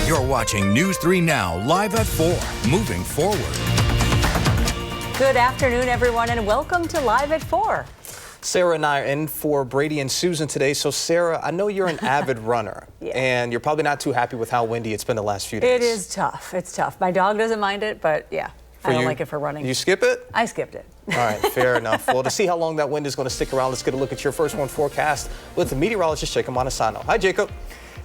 You're watching News 3 Now, live at 4, moving forward. Good afternoon, everyone, and welcome to Live at 4. Sarah and I are in for Brady and Susan today. So, Sarah, I know you're an avid runner, and you're probably not too happy with how windy it's been the last few days. It is tough. It's tough. My dog doesn't mind it, but yeah, I don't like it for running. You skip it? I skipped it. All right, fair enough. Well, to see how long that wind is going to stick around, let's get a look at your first one forecast with the meteorologist, Jacob Montesano. Hi, Jacob.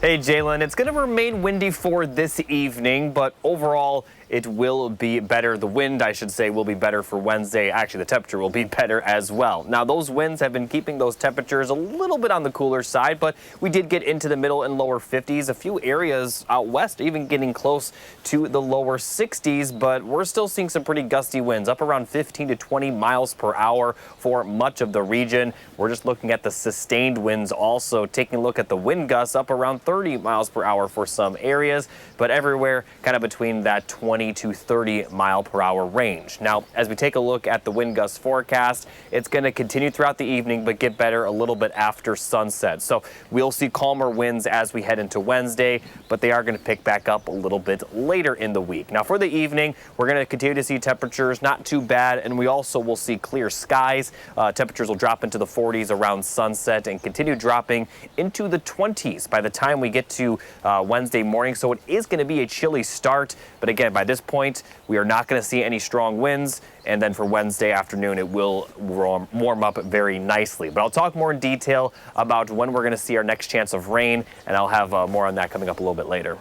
Hey, Jalen. It's going to remain windy for this evening, but overall, it will be better. The wind, I should say, will be better for Wednesday. Actually, the temperature will be better as well. Now, those winds have been keeping those temperatures a little bit on the cooler side, but we did get into the middle and lower 50s. A few areas out west even getting close to the lower 60s, but we're still seeing some pretty gusty winds, up around 15 to 20 miles per hour for much of the region. We're just looking at the sustained winds also, taking a look at the wind gusts, up around 30 miles per hour for some areas, but everywhere kind of between that 20 to 30 mile per hour range. Now, as we take a look at the wind gust forecast, it's going to continue throughout the evening, but get better a little bit after sunset. So we'll see calmer winds as we head into Wednesday, but they are going to pick back up a little bit later in the week. Now, for the evening, we're going to continue to see temperatures not too bad, and we also will see clear skies. Temperatures will drop into the 40s around sunset and continue dropping into the 20s by the time we get to Wednesday morning. So it is going to be a chilly start, but again, by this point, we are not going to see any strong winds, and then for Wednesday afternoon, it will warm up very nicely. But I'll talk more in detail about when we're going to see our next chance of rain, and I'll have more on that coming up a little bit later.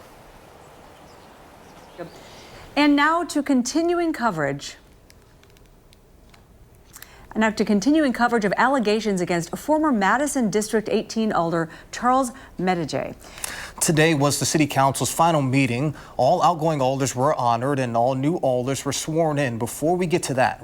And now to continuing coverage. Of allegations against former Madison District 18 Alder Charles Medijay. Today was the City Council's final meeting. All outgoing alders were honored and all new alders were sworn in. Before we get to that,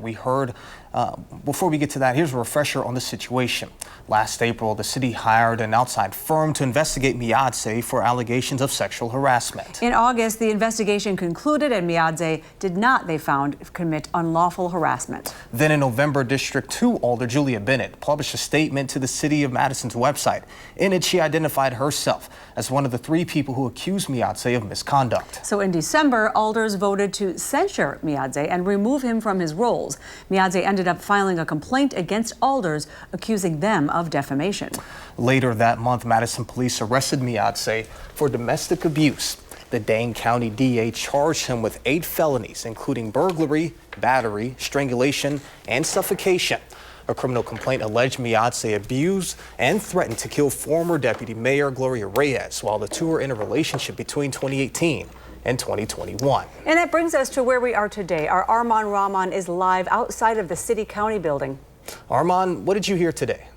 here's a refresher on the situation. Last April, the city hired an outside firm to investigate Miadze for allegations of sexual harassment. In August, the investigation concluded and Miadze did not, they found, commit unlawful harassment. Then in November, District 2 Alder Julia Bennett published a statement to the City of Madison's website. In it, she identified herself as one of the 3 people who accused Miadze of misconduct. So in December, alders voted to censure Miadze and remove him from his roles. Miadze ended up filing a complaint against alders, accusing them of defamation. Later that month, Madison police arrested Miadze for domestic abuse. The Dane County DA charged him with 8 felonies, including burglary, battery, strangulation, and suffocation. A criminal complaint alleged Miadze abused and threatened to kill former Deputy Mayor Gloria Reyes while the two were in a relationship between 2018 and 2021. And that brings us to where we are today. Our Armand Rahman is live outside of the City County building. Armand, what did you hear today?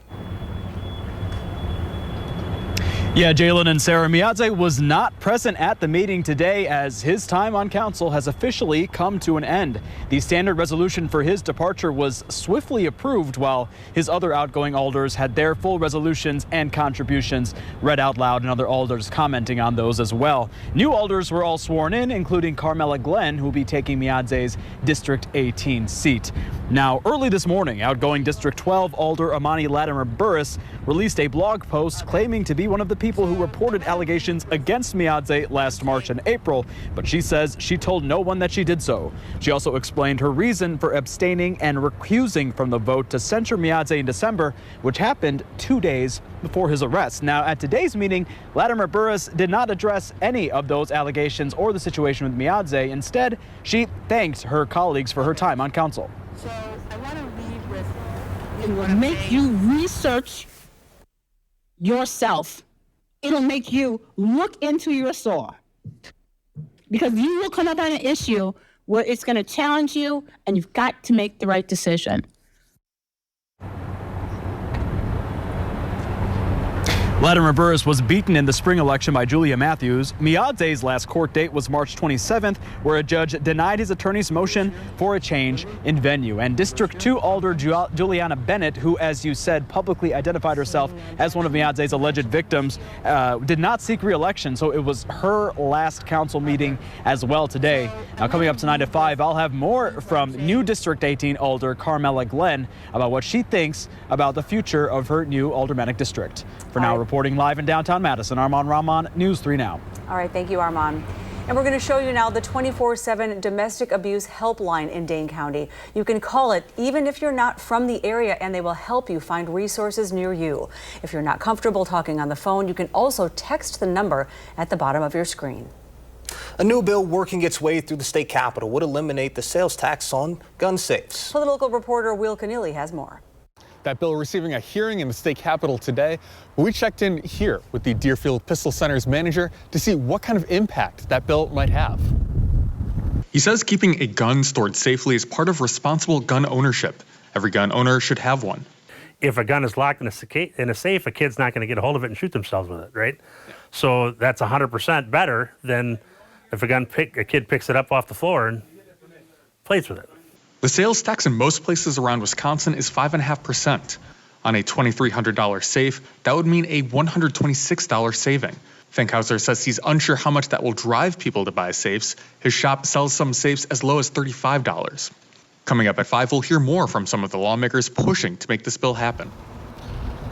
Yeah, Jalen and Sarah, Miadze was not present at the meeting today as his time on council has officially come to an end. The standard resolution for his departure was swiftly approved while his other outgoing alders had their full resolutions and contributions read out loud and other alders commenting on those as well. New alders were all sworn in, including Carmela Glenn, who will be taking Miadze's District 18 seat. Now, early this morning, outgoing District 12 Alder Amani Latimer Burris released a blog post claiming to be one of the people who reported allegations against Miadze last March and April, but she says she told no one that she did so. She also explained her reason for abstaining and recusing from the vote to censure Miadze in December, which happened 2 days before his arrest. Now, at today's meeting, Latimer Burris did not address any of those allegations or the situation with Miadze. Instead, she thanked her colleagues for her time on council. So I want to leave with, it will make you research yourself. It'll make you look into your soul, because you will come up on an issue where it's going to challenge you and you've got to make the right decision. Latimer Burris was beaten in the spring election by Julia Matthews. Miadze's last court date was March 27th, where a judge denied his attorney's motion for a change in venue. And District 2 Alder Juliana Bennett, who, as you said, publicly identified herself as one of Miadze's alleged victims, did not seek re-election, so it was her last council meeting as well today. Now, coming up tonight at 5, I'll have more from new District 18 Alder Carmela Glenn about what she thinks about the future of her new aldermanic district. For now, reporting live in downtown Madison, Armand Rahman, News 3 Now. All right, thank you, Armand. And we're going to show you now the 24/7 domestic abuse helpline in Dane County. You can call it even if you're not from the area, and they will help you find resources near you. If you're not comfortable talking on the phone, you can also text the number at the bottom of your screen. A new bill working its way through the state capitol would eliminate the sales tax on gun safes. Political reporter Will Keneally has more. That bill receiving a hearing in the state capitol today. We checked in here with the Deerfield Pistol Center's manager to see what kind of impact that bill might have. He says keeping a gun stored safely is part of responsible gun ownership. Every gun owner should have one. If a gun is locked in a safe, a kid's not going to get a hold of it and shoot themselves with it, right? Yeah. So that's 100% better than if a kid picks it up off the floor and plays with it. The sales tax in most places around Wisconsin is 5.5%. On a $2,300 safe, that would mean a $126 saving. Finkhauser says he's unsure how much that will drive people to buy safes. His shop sells some safes as low as $35. Coming up at 5, we'll hear more from some of the lawmakers pushing to make this bill happen.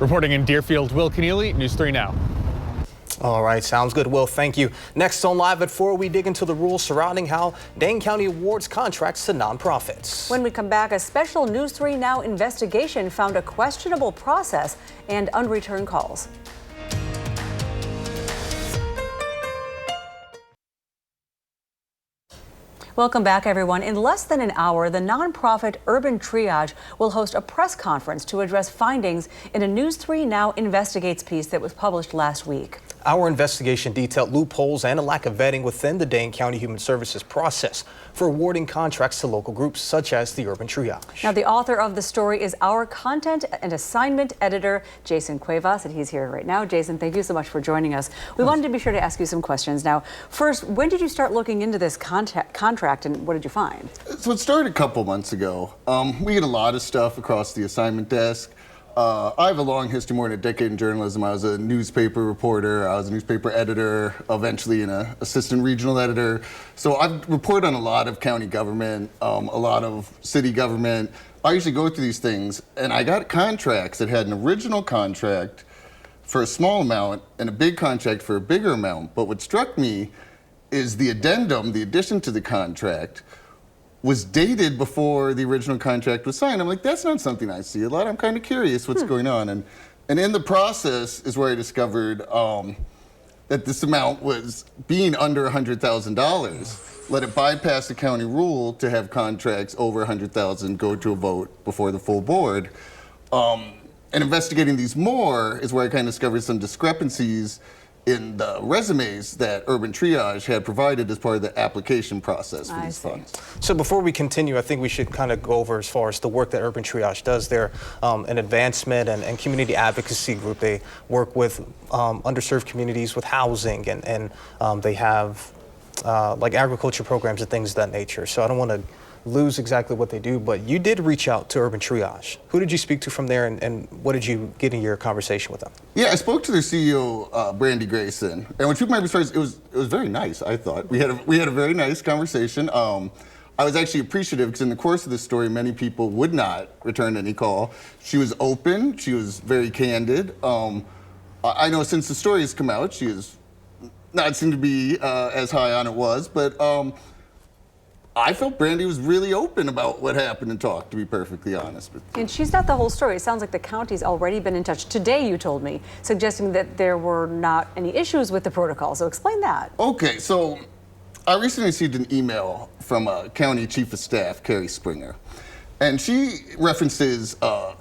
Reporting in Deerfield, Will Keneally, News 3 Now. All right, sounds good, Will. Thank you. Next on Live at 4, we dig into the rules surrounding how Dane County awards contracts to nonprofits. When we come back, a special News 3 Now investigation found a questionable process and unreturned calls. Welcome back, everyone. In less than an hour, the nonprofit Urban Triage will host a press conference to address findings in a News 3 Now Investigates piece that was published last week. Our investigation detailed loopholes and a lack of vetting within the Dane County Human Services process for awarding contracts to local groups such as the Urban Triage. Now, the author of the story is our content and assignment editor, Jason Cuevas, and he's here right now. Jason, thank you so much for joining us. We wanted to be sure to ask you some questions. Now, first, when did you start looking into this contract and what did you find? So it started a couple months ago. We get a lot of stuff across the assignment desk. I have a long history, more than a decade in journalism. I was a newspaper reporter, I was a newspaper editor, eventually an assistant regional editor. So I've reported on a lot of county government, a lot of city government. I usually go through these things, and I got contracts that had an original contract for a small amount and a big contract for a bigger amount. But what struck me is the addendum, the addition to the contract, was dated before the original contract was signed. I'm like, that's not something I see a lot. I'm kind of curious what's going on. And in the process is where I discovered that this amount was being under $100,000. Let it bypass the county rule to have contracts over $100,000 go to a vote before the full board. And investigating these more is where I kind of discovered some discrepancies in the resumes that Urban Triage had provided as part of the application process for these funds. So before we continue, I think we should kind of go over as far as the work that Urban Triage does. They're an advancement and community advocacy group. They work with underserved communities with housing, and they have like agriculture programs and things of that nature. So I don't want to lose exactly what they do, but you did reach out to Urban Triage. Who did you speak to from there, and what did you get in your conversation with them? Yeah, I spoke to their CEO, Brandy Grayson, and what you might be surprised, it was very nice. I thought we had a very nice conversation. I was actually appreciative because in the course of this story, many people would not return any call. She was open. She was very candid. I know since the story has come out, she has not seemed to be as high on it was, but. I felt Brandy was really open about what happened and talked, to be perfectly honest with you. And she's not the whole story. It sounds like the county's already been in touch. Today, you told me, suggesting that there were not any issues with the protocol. So explain that. Okay, so I recently received an email from County Chief of Staff, Carrie Springer. And she references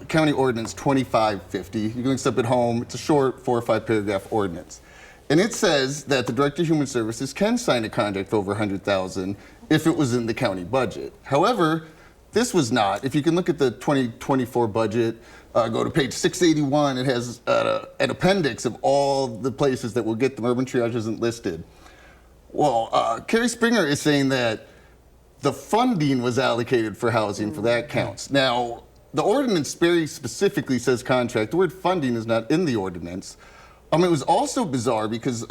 County Ordinance 2550. You can look this up at home. It's a short 4 or 5 paragraph ordinance. And it says that the Director of Human Services can sign a contract for over $100,000 if it was in the county budget. However, this was not. If you can look at the 2024 budget, go to page 681, it has an appendix of all the places that will get them. Urban Triage isn't listed. Well, Carrie Springer is saying that the funding was allocated for housing, for that counts. Now, the ordinance very specifically says contract. The word funding is not in the ordinance. It was also bizarre because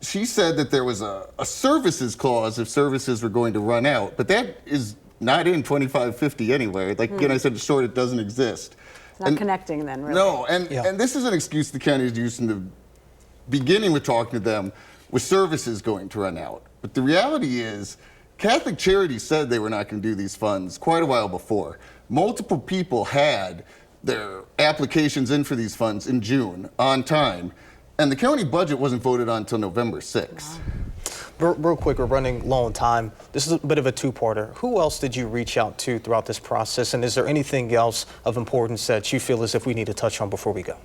she said that there was a services clause if services were going to run out, but that is not in 2550 anywhere. Like again, I said, it's short, it doesn't exist. It's not connecting then, really. No, and this is an excuse the county is using the beginning with talking to them, with services going to run out. But the reality is, Catholic Charities said they were not going to do these funds quite a while before. Multiple people had their applications in for these funds in June on time, and the county budget wasn't voted on until November 6th. Real quick, we're running low on time. This is a bit of a two-parter. Who else did you reach out to throughout this process, and is there anything else of importance that you feel as if we need to touch on before we go?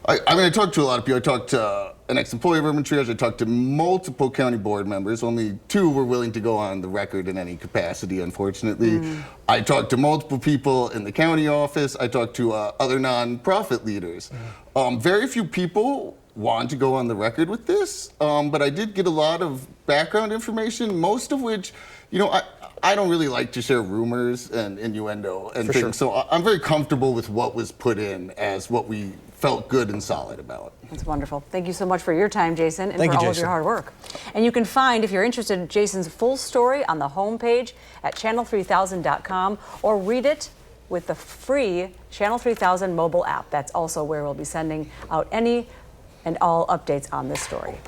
I talked to a lot of people. I talked to an ex-employee of Urban Triage. I talked to multiple county board members. Only 2 were willing to go on the record in any capacity, unfortunately. I talked to multiple people in the county office. I talked to other nonprofit leaders. Very few people want to go on the record with this, but I did get a lot of background information, most of which, I don't really like to share rumors and innuendo and things, so I'm very comfortable with what was put in as what we felt good and solid about. That's wonderful. Thank you so much for your time, Jason, and Thank for you, all of your hard work. And you can find, if you're interested in Jason's full story on the homepage at channel3000.com, or read it with the free Channel 3000 mobile app. That's also where we'll be sending out any and all updates on this story.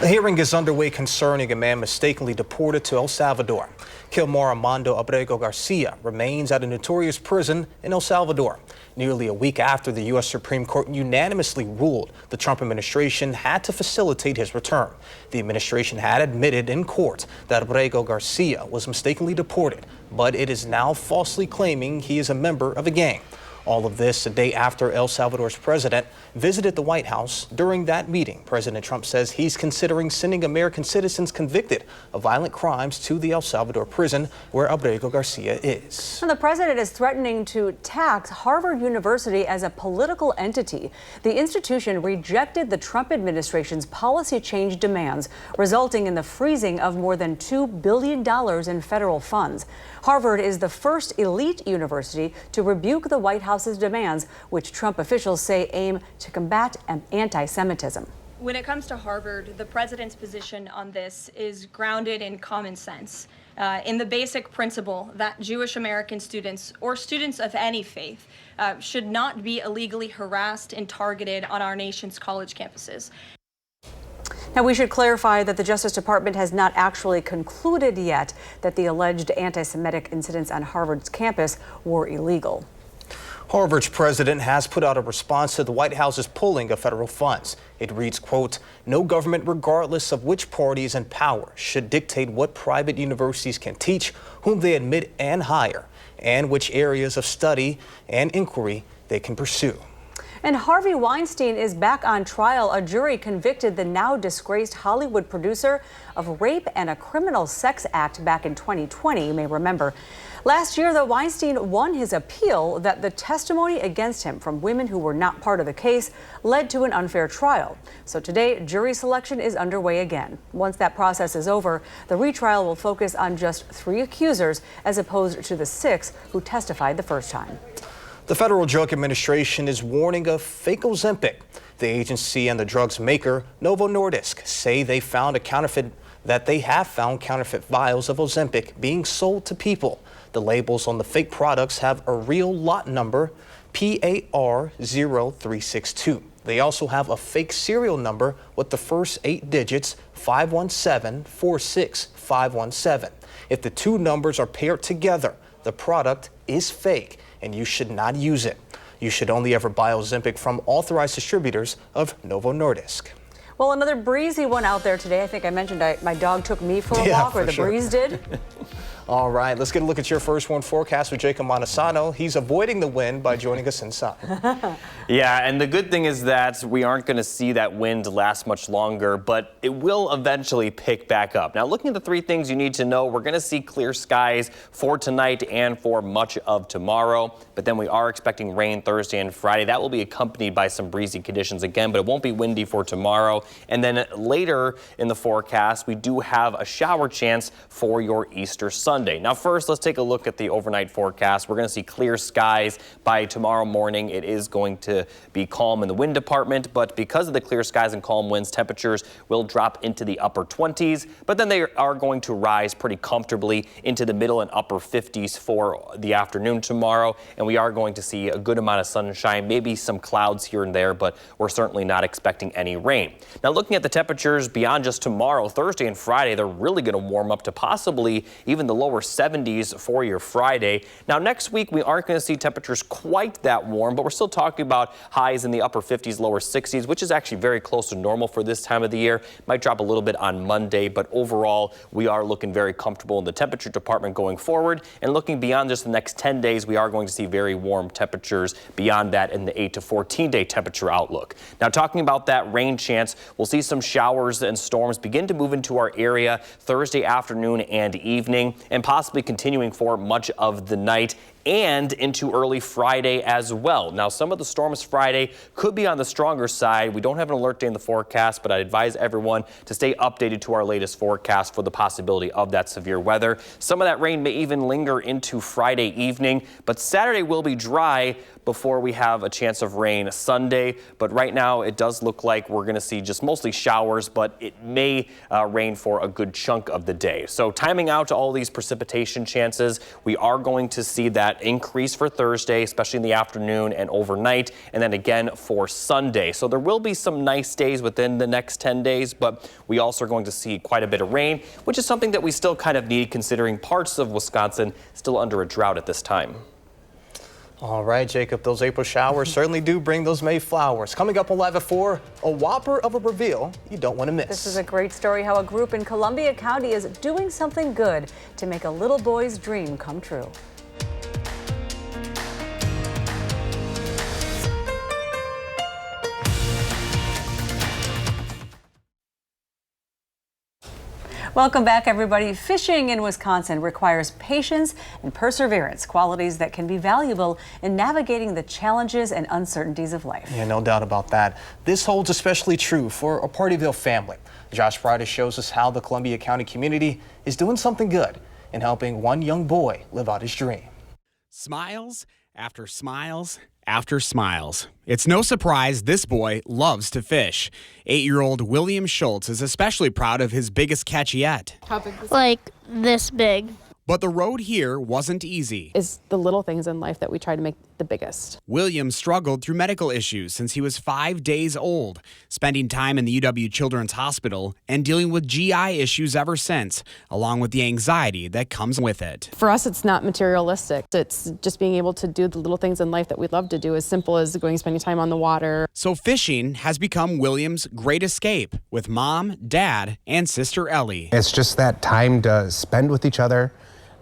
The hearing is underway concerning a man mistakenly deported to El Salvador. Kilmar Armando Abrego Garcia remains at a notorious prison in El Salvador. Nearly a week after the U.S. Supreme Court unanimously ruled the Trump administration had to facilitate his return. The administration had admitted in court that Abrego Garcia was mistakenly deported, but it is now falsely claiming he is a member of a gang. All of this a day after El Salvador's president visited the White House. During that meeting, President Trump says he's considering sending American citizens convicted of violent crimes to the El Salvador prison where Abrego Garcia is. And the president is threatening to tax Harvard University as a political entity. The institution rejected the Trump administration's policy change demands, resulting in the freezing of more than $2 billion in federal funds. Harvard is the first elite university to rebuke the White House's demands, which Trump officials say aim to combat anti-Semitism. When it comes to Harvard, the president's position on this is grounded in common sense, in the basic principle that Jewish American students, or students of any faith, should not be illegally harassed and targeted on our nation's college campuses. Now, we should clarify that the Justice Department has not actually concluded yet that the alleged anti-Semitic incidents on Harvard's campus were illegal. Harvard's president has put out a response to the White House's pulling of federal funds. It reads, quote, "No government, regardless of which party is in power, should dictate what private universities can teach, whom they admit and hire, and which areas of study and inquiry they can pursue." And Harvey Weinstein is back on trial. A jury convicted the now disgraced Hollywood producer of rape and a criminal sex act back in 2020, you may remember. Last year, though, Weinstein won his appeal that the testimony against him from women who were not part of the case led to an unfair trial. So today, jury selection is underway again. Once that process is over, the retrial will focus on just 3 accusers as opposed to the 6 who testified the first time. The Federal Drug Administration is warning of fake Ozempic. The agency and the drug's maker, Novo Nordisk, say they have found counterfeit vials of Ozempic being sold to people. The labels on the fake products have a real lot number, PAR0362. They also have a fake serial number with the first 8 digits, 517-46517. If the 2 numbers are paired together, the product is fake, and you should not use it. You should only ever buy Ozempic from authorized distributors of Novo Nordisk. Well, another breezy one out there today. I think I mentioned my dog took me for a walk, or the breeze did. All right, let's get a look at your first one forecast with Jacob Montesano. He's avoiding the wind by joining us inside. Yeah, and the good thing is that we aren't going to see that wind last much longer, but it will eventually pick back up. Now, looking at the 3 things you need to know, we're going to see clear skies for tonight and for much of tomorrow, but then we are expecting rain Thursday and Friday. That will be accompanied by some breezy conditions again, but it won't be windy for tomorrow. And then later in the forecast, we do have a shower chance for your Easter Sunday. Sunday. Now first, let's take a look at the overnight forecast. We're going to see clear skies by tomorrow morning. It is going to be calm in the wind department, but because of the clear skies and calm winds, temperatures will drop into the upper 20s, but then they are going to rise pretty comfortably into the middle and upper 50s for the afternoon tomorrow, and we are going to see a good amount of sunshine, maybe some clouds here and there, but we're certainly not expecting any rain. Now looking at the temperatures beyond just tomorrow, Thursday and Friday, they're really going to warm up to possibly even the lower 70s for your Friday. Now next week we aren't going to see temperatures quite that warm, but we're still talking about highs in the upper 50s, lower 60s, which is actually very close to normal for this time of the year. Might drop a little bit on Monday, but overall we are looking very comfortable in the temperature department going forward. And looking beyond just the next 10 days, we are going to see very warm temperatures beyond that in the 8 to 14 day temperature outlook. Now talking about that rain chance, we'll see some showers and storms begin to move into our area Thursday afternoon and evening, and possibly continuing for much of the night and into early Friday as well. Now, some of the storms Friday could be on the stronger side. We don't have an alert day in the forecast, but I advise everyone to stay updated to our latest forecast for the possibility of that severe weather. Some of that rain may even linger into Friday evening, but Saturday will be dry before we have a chance of rain Sunday. But right now, it does look like we're going to see just mostly showers, but it may rain for a good chunk of the day. So timing out to all these precipitation chances, we are going to see that increase for Thursday, especially in the afternoon and overnight, and then again for Sunday. So there will be some nice days within the next 10 days, but we also are going to see quite a bit of rain, which is something that we still kind of need considering parts of Wisconsin still under a drought at this time. All right, Jacob, those April showers certainly do bring those May flowers. Coming up on Live at 4, a whopper of a reveal you don't want to miss. This is a great story how a group in Columbia County is doing something good to make a little boy's dream come true. Welcome back, everybody. Fishing in Wisconsin requires patience and perseverance, qualities that can be valuable in navigating the challenges and uncertainties of life. Yeah, no doubt about that. This holds especially true for a Partyville family. Josh Friday shows us how the Columbia County community is doing something good in helping one young boy live out his dream. Smiles after smiles after smiles. It's no surprise this boy loves to fish. 8-year-old William Schultz is especially proud of his biggest catch yet. How big was it? Like this big. But the road here wasn't easy. It's the little things in life that we try to make the biggest. William struggled through medical issues since he was 5 days old, spending time in the UW Children's Hospital and dealing with GI issues ever since, along with the anxiety that comes with it. For us, it's not materialistic. It's just being able to do the little things in life that we love to do, as simple as going spending time on the water. So fishing has become William's great escape with mom, dad, and sister Ellie. It's just that time to spend with each other.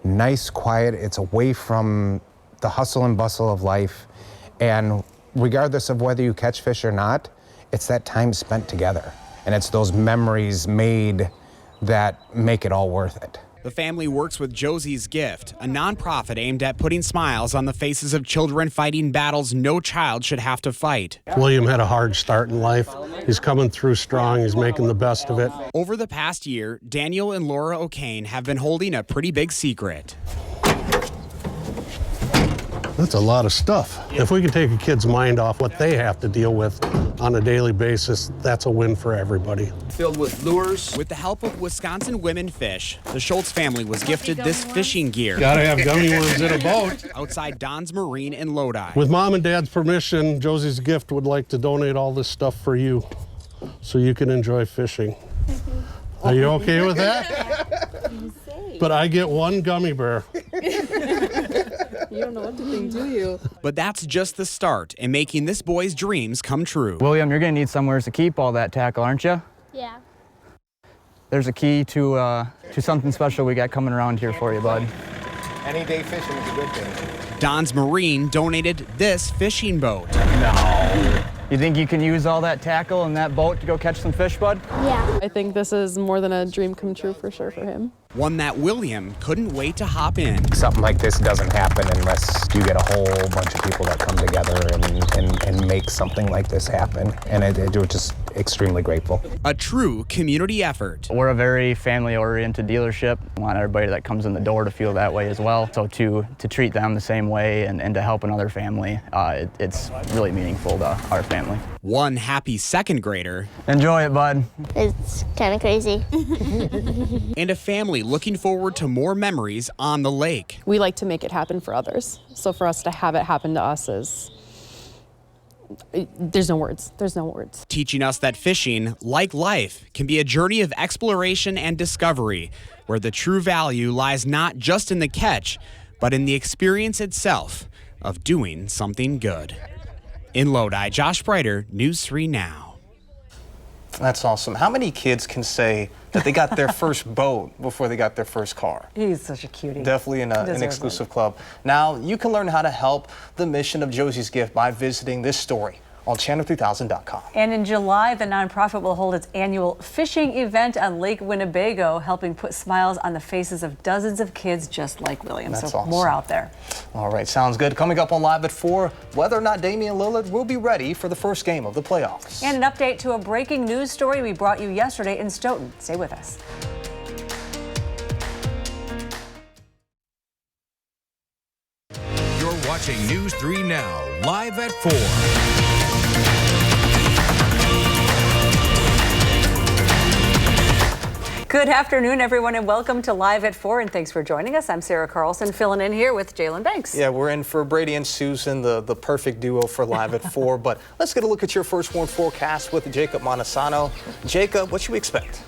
Nice, quiet. It's away from the hustle and bustle of life. And regardless of whether you catch fish or not, it's that time spent together. And it's those memories made that make it all worth it. The family works with Josie's Gift, a nonprofit aimed at putting smiles on the faces of children fighting battles no child should have to fight. William had a hard start in life. He's coming through strong. He's making the best of it. Over the past year, Daniel and Laura O'Kane have been holding a pretty big secret. That's a lot of stuff. If we can take a kid's mind off what they have to deal with on a daily basis, that's a win for everybody. Filled with lures. With the help of Wisconsin Women Fish, the Schultz family was gifted this fishing gear. Gotta have gummy worms in a boat. Outside Don's Marine in Lodi. With Mom and Dad's permission, Josie's Gift would like to donate all this stuff for you so you can enjoy fishing. Are you okay with that? But I get one gummy bear. You don't know what to think, do you? But that's just the start in making this boy's dreams come true. William, you're going to need somewhere to keep all that tackle, aren't you? Yeah. There's a key to something special we got coming around here for you, bud. Any day fishing is a good day. Don's Marine donated this fishing boat. No. You think you can use all that tackle and that boat to go catch some fish, bud? Yeah. I think this is more than a dream come true for sure for him. one that William couldn't wait to hop in. Something like this doesn't happen unless you get a whole bunch of people that come together and make something like this happen. And we're just extremely grateful. A true community effort. We're a very family-oriented dealership. We want everybody that comes in the door to feel that way as well. So to treat them the same way and to help another family, it's really meaningful to our family. One happy second grader. Enjoy it, bud. It's kind of crazy. And a family looking forward to more memories on the lake. We like to make it happen for others. So for us to have it happen to us is, there's no words. There's no words. Teaching us that fishing, like life, can be a journey of exploration and discovery, where the true value lies not just in the catch, but in the experience itself of doing something good. In Lodi, Josh Breiter, News 3 Now. That's awesome. How many kids can say that they got their first boat before they got their first car? He's such a cutie. Definitely an exclusive club. Now, you can learn how to help the mission of Josie's Gift by visiting this story on channel3000.com. And in July, the nonprofit will hold its annual fishing event on Lake Winnebago, helping put smiles on the faces of dozens of kids just like William. That's so awesome. More out there. All right, sounds good. Coming up on Live at 4, whether or not Damian Lillard will be ready for the first game of the playoffs. And an update to a breaking news story we brought you yesterday in Stoughton. Stay with us. You're watching News 3 Now, live at 4. Good afternoon, everyone, and welcome to Live at 4, and thanks for joining us. I'm Sarah Carlson, filling in here with Jalen Banks. Yeah, we're in for Brady and Susan, the perfect duo for Live at 4, but let's get a look at your first warn forecast with Jacob Montesano. Jacob, what should we expect?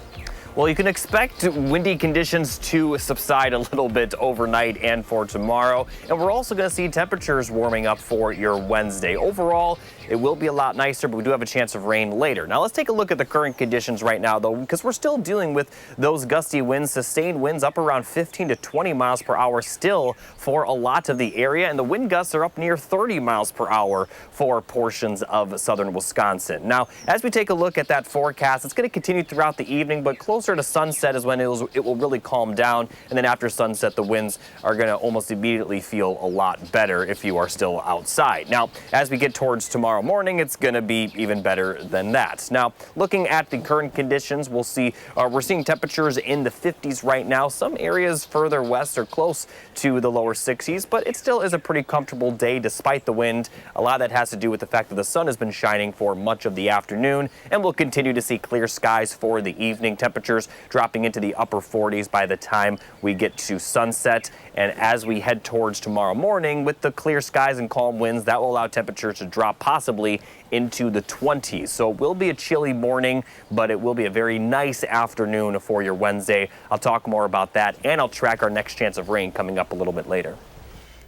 Well, you can expect windy conditions to subside a little bit overnight and for tomorrow. And we're also going to see temperatures warming up for your Wednesday. Overall, it will be a lot nicer, but we do have a chance of rain later. Now, let's take a look at the current conditions right now, though, because we're still dealing with those gusty winds, sustained winds up around 15 to 20 miles per hour still for a lot of the area. And the wind gusts are up near 30 miles per hour for portions of southern Wisconsin. Now, as we take a look at that forecast, it's going to continue throughout the evening, but closer to sunset is when it will really calm down. And then after sunset, the winds are going to almost immediately feel a lot better if you are still outside. Now, as we get towards tomorrow morning, it's going to be even better than that. Now, looking at the current conditions, we're seeing temperatures in the 50s right now. Some areas further west are close to the lower 60s, but it still is a pretty comfortable day despite the wind. A lot of that has to do with the fact that the sun has been shining for much of the afternoon, and we'll continue to see clear skies for the evening. Temperatures dropping into the upper 40s by the time we get to sunset. And as we head towards tomorrow morning, with the clear skies and calm winds, that will allow temperatures to drop possibly into the 20s. So it will be a chilly morning, but it will be a very nice afternoon for your Wednesday. I'll talk more about that, and I'll track our next chance of rain coming up a little bit later.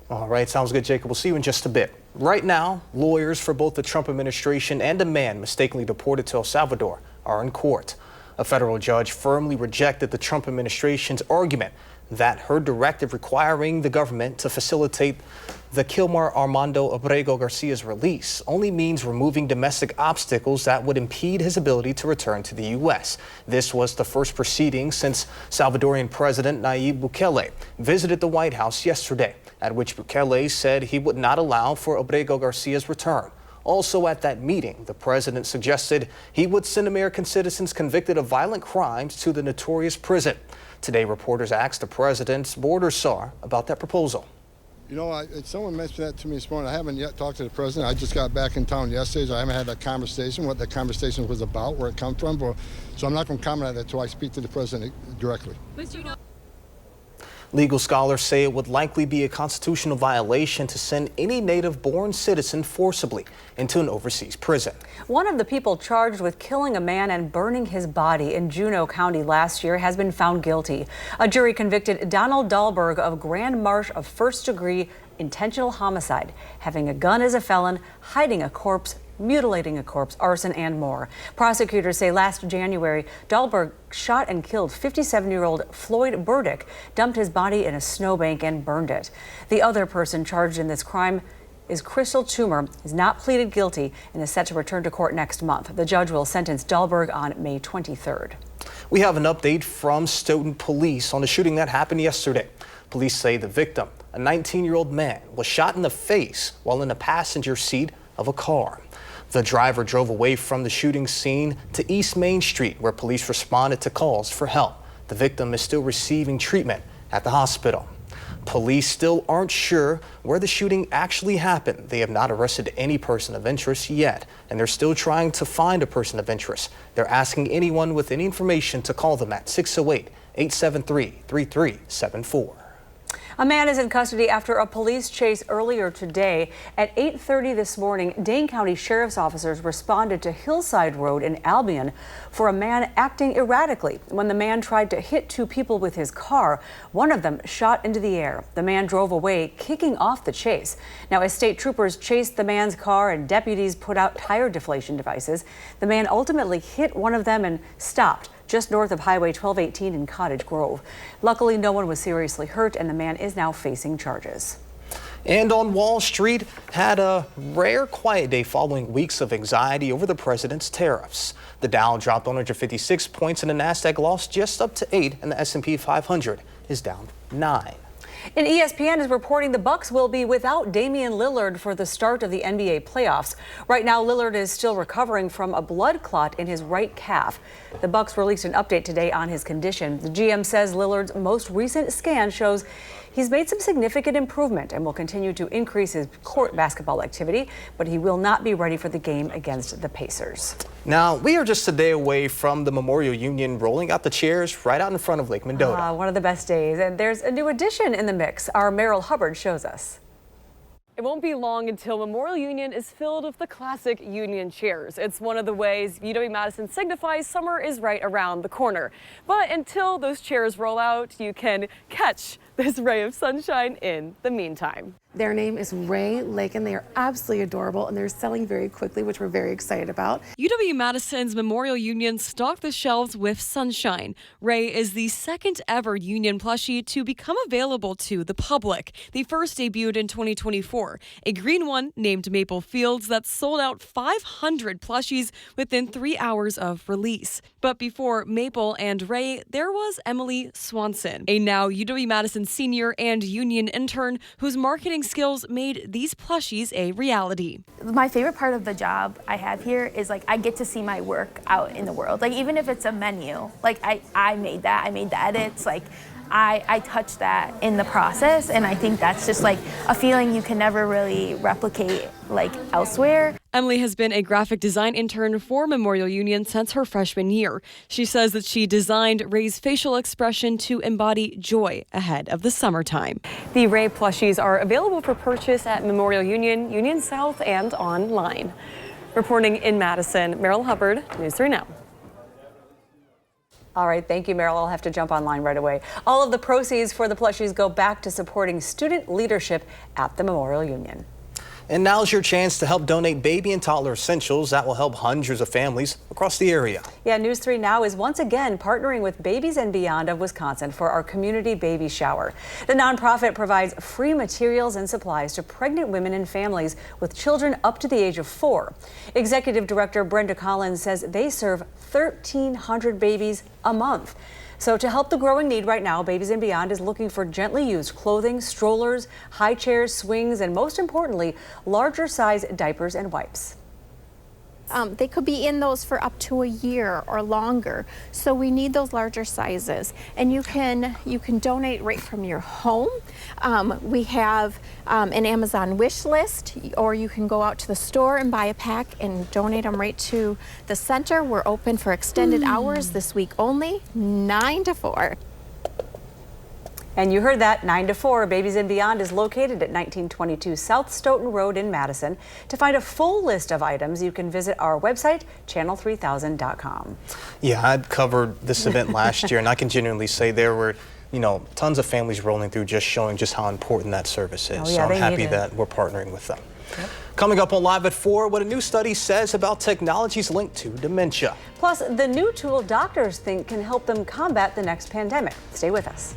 All right, sounds good, Jacob. We'll see you in just a bit. Right now, lawyers for both the Trump administration and a man mistakenly deported to El Salvador are in court. A federal judge firmly rejected the Trump administration's argument that her directive requiring the government to facilitate the Kilmar Armando Abrego Garcia's release only means removing domestic obstacles that would impede his ability to return to the U.S. This was the first proceeding since Salvadorian President Nayib Bukele visited the White House yesterday, at which Bukele said he would not allow for Abrego Garcia's return. Also at that meeting, the president suggested he would send American citizens convicted of violent crimes to the notorious prison. Today, reporters asked the president's border czar about that proposal. You know, someone mentioned that to me this morning. I haven't yet talked to the president. I just got back in town yesterday, so I haven't had that conversation, what that conversation was about, where it come from. So I'm not going to comment on that until I speak to the president directly. Legal scholars say it would likely be a constitutional violation to send any native-born citizen forcibly into an overseas prison. One of the people charged with killing a man and burning his body in Juneau County last year has been found guilty. A jury convicted Donald Dahlberg of Grand Marsh of first-degree intentional homicide, having a gun as a felon, hiding a corpse, mutilating a corpse, arson, and more. Prosecutors say last January, Dahlberg shot and killed 57-year-old Floyd Burdick, dumped his body in a snowbank and burned it. The other person charged in this crime is Crystal Toomer, has not pleaded guilty and is set to return to court next month. The judge will sentence Dahlberg on May 23rd. We have an update from Stoughton police on the shooting that happened yesterday. Police say the victim, a 19-year-old man, was shot in the face while in the passenger seat of a car. The driver drove away from the shooting scene to East Main Street, where police responded to calls for help. The victim is still receiving treatment at the hospital. Police still aren't sure where the shooting actually happened. They have not arrested any person of interest yet, and they're still trying to find a person of interest. They're asking anyone with any information to call them at 608-873-3374. A man is in custody after a police chase earlier today. At 8:30 this morning, Dane County Sheriff's officers responded to Hillside Road in Albion for a man acting erratically. When the man tried to hit two people with his car, one of them shot into the air. The man drove away, kicking off the chase. Now, as state troopers chased the man's car and deputies put out tire deflation devices, the man ultimately hit one of them and stopped just north of Highway 1218 in Cottage Grove. Luckily, no one was seriously hurt, and the man is now facing charges. And on Wall Street, had a rare quiet day following weeks of anxiety over the president's tariffs. The Dow dropped 156 points and the Nasdaq lost just up to 8, and the S&P 500 is down 9. And ESPN is reporting the Bucks will be without Damian Lillard for the start of the NBA playoffs. Right now, Lillard is still recovering from a blood clot in his right calf. The Bucks released an update today on his condition. The GM says Lillard's most recent scan shows he's made some significant improvement and will continue to increase his court basketball activity, but he will not be ready for the game against the Pacers. Now, we are just a day away from the Memorial Union rolling out the chairs right out in front of Lake Mendota. One of the best days, and there's a new addition in the mix. Our Merrill Hubbard shows us. It won't be long until Memorial Union is filled with the classic Union chairs. It's one of the ways UW-Madison signifies summer is right around the corner. But until those chairs roll out, you can catch this ray of sunshine in the meantime. Their name is Ray, Lake, and they are absolutely adorable, and they're selling very quickly, which we're very excited about. UW-Madison's Memorial Union stocked the shelves with Sunshine. Ray is the second ever Union plushie to become available to the public. The first debuted in 2024. A green one named Maple Fields that sold out 500 plushies within 3 hours of release. But before Maple and Ray, there was Emily Swanson, a now UW-Madison senior and Union intern whose marketing skills made these plushies a reality. My favorite part of the job I have here is I get to see my work out in the world. Even if it's a menu, I made that, I made the edits, I touched that in the process, and I think that's just a feeling you can never really replicate elsewhere. Emily has been a graphic design intern for Memorial Union since her freshman year. She says that she designed Ray's facial expression to embody joy ahead of the summertime. The Ray plushies are available for purchase at Memorial Union, Union South, and online. Reporting in Madison, Merrill Hubbard, News 3 Now. All right, thank you, Meryl. I'll have to jump online right away. All of the proceeds for the plushies go back to supporting student leadership at the Memorial Union. And now's your chance to help donate baby and toddler essentials that will help hundreds of families across the area. Yeah, News 3 Now is once again partnering with Babies and Beyond of Wisconsin for our community baby shower. The nonprofit provides free materials and supplies to pregnant women and families with children up to the age of 4. Executive Director Brenda Collins says they serve 1,300 babies a month. So to help the growing need right now, Babies and Beyond is looking for gently used clothing, strollers, high chairs, swings, and most importantly, larger size diapers and wipes. They could be in those for up to a year or longer. So we need those larger sizes. And you can donate right from your home. We have an Amazon wish list, or you can go out to the store and buy a pack and donate them right to the center. We're open for extended hours this week only, 9 to 4. And you heard that, 9 to 4. Babies and Beyond is located at 1922 South Stoughton Road in Madison. To find a full list of items, you can visit our website, channel3000.com. Yeah, I'd covered this event last year, and I can genuinely say there were tons of families rolling through, just showing just how important that service is. Oh, yeah, so I'm happy that we're partnering with them. Yep. Coming up on Live at 4, what a new study says about technologies linked to dementia. Plus, the new tool doctors think can help them combat the next pandemic. Stay with us.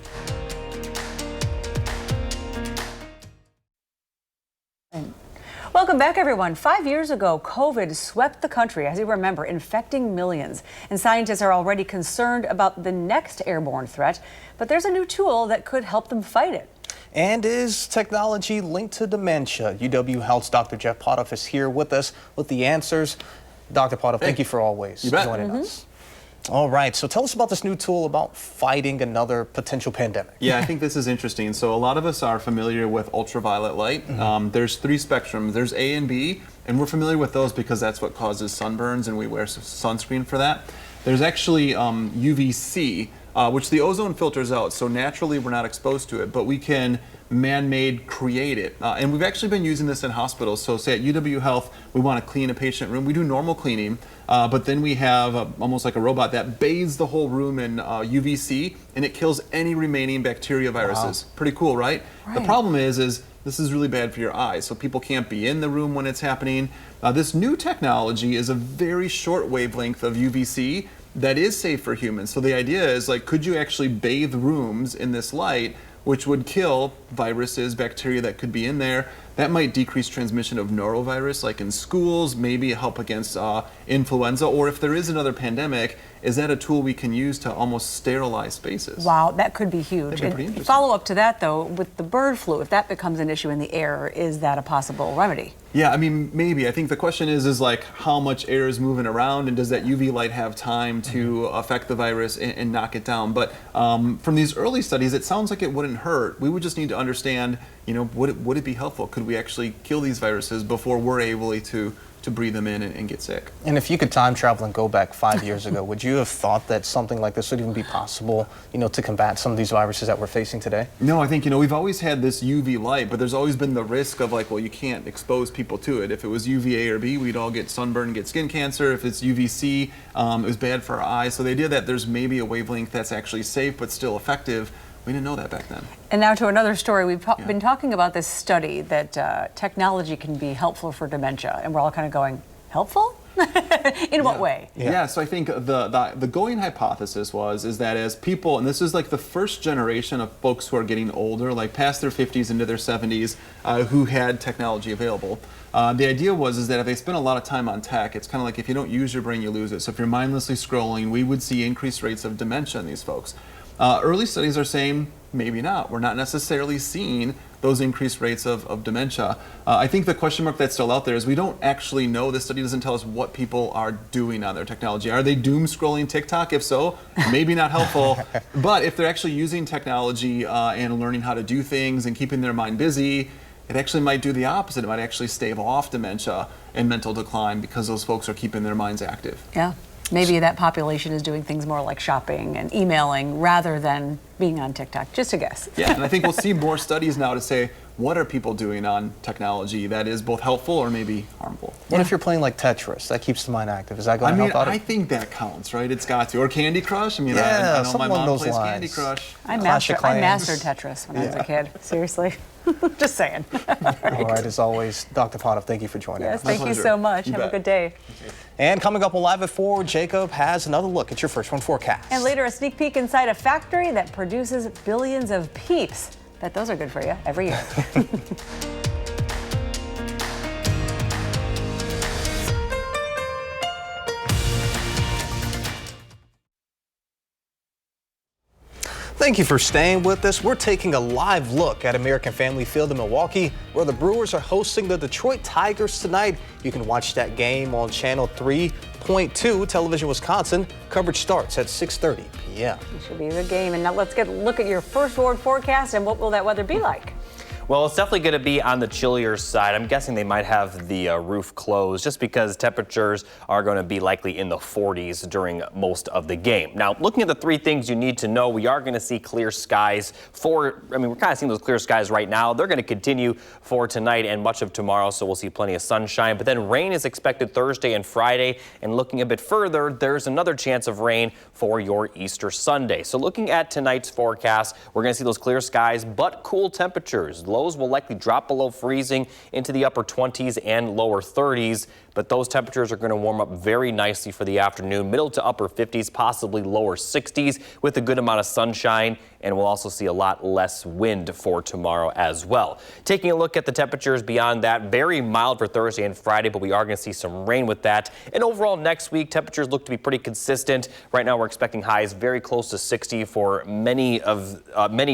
Welcome back, everyone. 5 years ago, COVID swept the country, as you remember, infecting millions. And scientists are already concerned about the next airborne threat. But there's a new tool that could help them fight it. And is technology linked to dementia? UW Health's Dr. Jeff Potoff is here with us with the answers. Dr. Potoff, thank you for always joining us. All right, so tell us about this new tool about fighting another potential pandemic. Yeah, I think this is interesting. So a lot of us are familiar with ultraviolet light. There's 3 spectrums. There's A and B, and we're familiar with those because that's what causes sunburns, and we wear sunscreen for that. There's actually UVC, which the ozone filters out, so naturally we're not exposed to it, but we can man-made create it. And we've actually been using this in hospitals. So say at UW Health, we want to clean a patient room. We do normal cleaning, but then we have almost like a robot that bathes the whole room in UVC, and it kills any remaining bacteria, viruses. Wow. Pretty cool, right? The problem is this is really bad for your eyes, so people can't be in the room when it's happening. This new technology is a very short wavelength of UVC that is safe for humans. So the idea is, like, could you actually bathe rooms in this light, which would kill viruses, bacteria that could be in there? That might decrease transmission of norovirus, like in schools, maybe help against influenza, or if there is another pandemic, is that a tool we can use to almost sterilize spaces? Wow, that could be huge. That'd be pretty interesting. Follow up to that, though, with the bird flu, if that becomes an issue in the air, is that a possible remedy? Yeah, I mean, maybe. I think the question is like how much air is moving around, and does that UV light have time to affect the virus and knock it down? But from these early studies, it sounds like it wouldn't hurt. We would just need to understand, you know, would it be helpful? Could we actually kill these viruses before we're able to breathe them in and get sick? And if you could time travel and go back 5 years ago, would you have thought that something like this would even be possible, you know, to combat some of these viruses that we're facing today? No, I think, you know, we've always had this UV light, but there's always been the risk of like, well, you can't expose people to it. If it was UVA or B, we'd all get sunburn and get skin cancer. If it's UVC, it was bad for our eyes. So the idea that there's maybe a wavelength that's actually safe but still effective, we didn't know that back then. And now to another story. We've been talking about this study that technology can be helpful for dementia, and we're all kind of going, helpful? In what way? Yeah, so I think the going hypothesis is that as people, and this is like the first generation of folks who are getting older, like past their 50s into their 70s, who had technology available. The idea is that if they spend a lot of time on tech, it's kind of like if you don't use your brain, you lose it. So if you're mindlessly scrolling, we would see increased rates of dementia in these folks. Early studies are saying maybe not. We're not necessarily seeing those increased rates of dementia. I think the question mark that's still out there is we don't actually know. This study doesn't tell us what people are doing on their technology. Are they doom scrolling TikTok? If so, maybe not helpful. But if they're actually using technology and learning how to do things and keeping their mind busy, it actually might do the opposite. It might actually stave off dementia and mental decline because those folks are keeping their minds active. Yeah. Maybe that population is doing things more like shopping and emailing rather than being on TikTok. Just a guess. Yeah, and I think we'll see more studies now to say, what are people doing on technology that is both helpful or maybe harmful? What if you're playing like Tetris? That keeps the mind active. Is that going to help out? I think that counts, right? It's got to. Or Candy Crush. I mean, yeah, I know my mom plays Candy Crush. I mastered Tetris when I was a kid. Seriously. Just saying. All right, as always, Dr. Potoff, thank you for joining us. Yes, thank you so much. Have a good day. And coming up Live at 4, Jacob has another look at your first one forecast. And later, a sneak peek inside a factory that produces billions of peeps. Bet those are good for you every year. Thank you for staying with us. We're taking a live look at American Family Field in Milwaukee, where the Brewers are hosting the Detroit Tigers tonight. You can watch that game on Channel 3.2, Television Wisconsin. Coverage starts at 6:30 p.m. It should be a good game. And now let's get a look at your first word forecast and what will that weather be like? Well, it's definitely going to be on the chillier side. I'm guessing they might have the roof closed just because temperatures are going to be likely in the 40s during most of the game. Now, looking at the 3 things you need to know, we are going to see clear skies we're kind of seeing those clear skies right now. They're going to continue for tonight and much of tomorrow, so we'll see plenty of sunshine. But then rain is expected Thursday and Friday. And looking a bit further, there's another chance of rain for your Easter Sunday. So looking at tonight's forecast, we're going to see those clear skies, but cool temperatures. Lows will likely drop below freezing into the upper 20s and lower 30s. but those temperatures are going to warm up very nicely for the afternoon, middle to upper 50s, possibly lower 60s with a good amount of sunshine, and we'll also see a lot less wind for tomorrow as well. Taking a look at the temperatures beyond that, very mild for Thursday and Friday, but we are going to see some rain with that. And overall next week, temperatures look to be pretty consistent. Right now we're expecting highs very close to 60 for many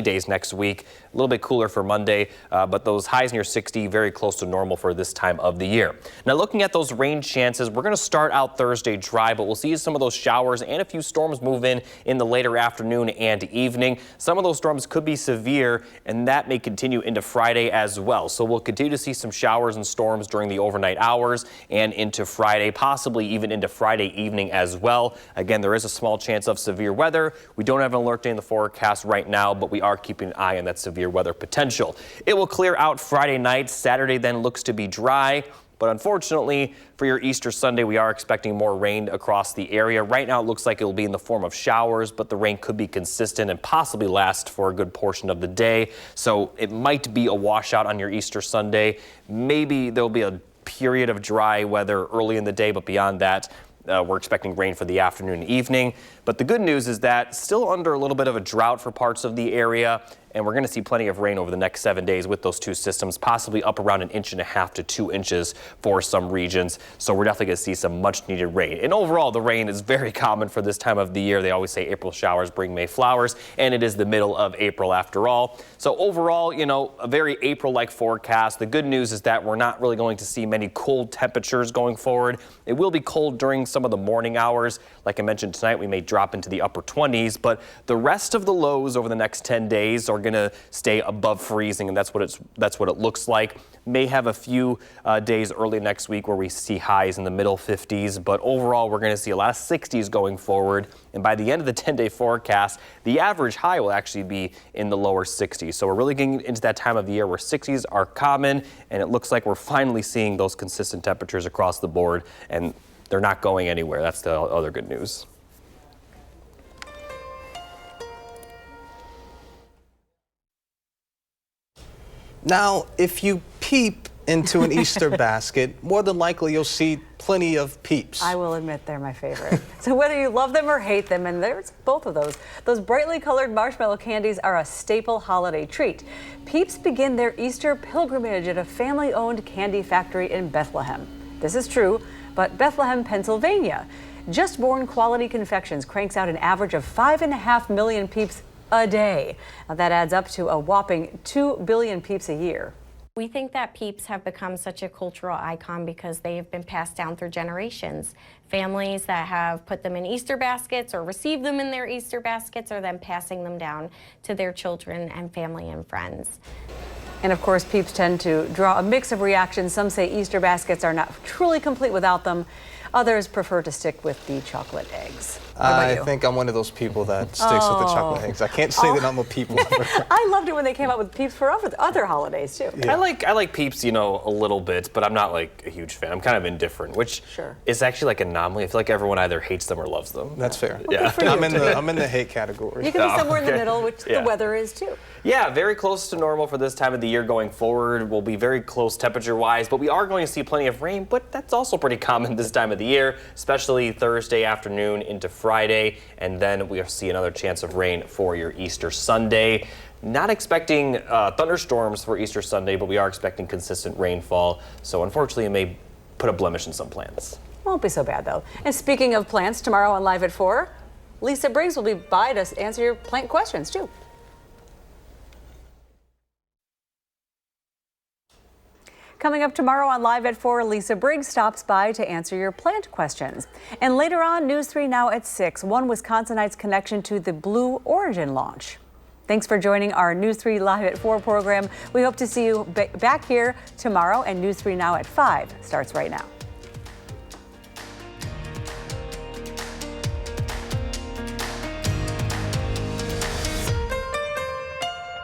days next week. A little bit cooler for Monday, but those highs near 60, very close to normal for this time of the year. Now looking at those rain chances, we're going to start out Thursday dry, but we'll see some of those showers and a few storms move in the later afternoon and evening. Some of those storms could be severe, and that may continue into Friday as well. So we'll continue to see some showers and storms during the overnight hours and into Friday, possibly even into Friday evening as well. Again, there is a small chance of severe weather. We don't have an alert day in the forecast right now, but we are keeping an eye on that severe weather potential. It will clear out Friday night. Saturday then looks to be dry. But unfortunately, for your Easter Sunday, we are expecting more rain across the area. Right now, it looks like it will be in the form of showers, but the rain could be consistent and possibly last for a good portion of the day. So it might be a washout on your Easter Sunday. Maybe there'll be a period of dry weather early in the day, but beyond that, we're expecting rain for the afternoon and evening. But the good news is that still under a little bit of a drought for parts of the area, and we're going to see plenty of rain over the next 7 days with those two systems, possibly up around 1.5 inches to 2 inches for some regions. So we're definitely going to see some much needed rain. And overall, the rain is very common for this time of the year. They always say April showers bring May flowers, and it is the middle of April after all. So overall, you know, a very April-like forecast. The good news is that we're not really going to see many cold temperatures going forward. It will be cold during some of the morning hours. Like I mentioned tonight, we may drop into the upper 20s, but the rest of the lows over the next 10 days are going to stay above freezing, and that's what it looks like. May have a few days early next week where we see highs in the middle 50s, but overall we're going to see a lot of 60s going forward, and by the end of the 10-day forecast, the average high will actually be in the lower 60s. So we're really getting into that time of the year where 60s are common, and it looks like we're finally seeing those consistent temperatures across the board, and they're not going anywhere. That's the other good news. Now, if you peep into an Easter basket, more than likely you'll see plenty of peeps. I will admit they're my favorite. So whether you love them or hate them, and there's both of those brightly colored marshmallow candies are a staple holiday treat. Peeps begin their Easter pilgrimage at a family-owned candy factory in Bethlehem. This is true, but Bethlehem, Pennsylvania. Just Born Quality Confections cranks out an average of 5.5 million peeps a day. Now that adds up to a whopping 2 billion peeps a year. We think that peeps have become such a cultural icon because they have been passed down through generations. Families that have put them in Easter baskets or received them in their Easter baskets are then passing them down to their children and family and friends. And of course, peeps tend to draw a mix of reactions. Some say Easter baskets are not truly complete without them. Others prefer to stick with the chocolate eggs. I think I'm one of those people that sticks with the chocolate eggs. I can't say that I'm a peep lover. I loved it when they came out with peeps for other holidays too. Yeah. I like peeps, you know, a little bit, but I'm not like a huge fan. I'm kind of indifferent, which is actually like an anomaly. I feel like everyone either hates them or loves them. That's fair. Yeah, I'm in the hate category. You can be somewhere in the middle, which the weather is too. Yeah, very close to normal for this time of the year going forward. We'll be very close temperature-wise, but we are going to see plenty of rain, but that's also pretty common this time of the year, especially Thursday afternoon into Friday, and then we'll see another chance of rain for your Easter Sunday. Not expecting thunderstorms for Easter Sunday, but we are expecting consistent rainfall, so unfortunately it may put a blemish in some plants. Won't be so bad though. And speaking of plants, tomorrow on Live at 4, Lisa Briggs will be by to answer your plant questions too. Coming up tomorrow on Live at 4, Lisa Briggs stops by to answer your plant questions. And later on, News 3 Now at 6, one Wisconsinite's connection to the Blue Origin launch. Thanks for joining our News 3 Live at 4 program. We hope to see you back here tomorrow, and News 3 Now at 5 starts right now.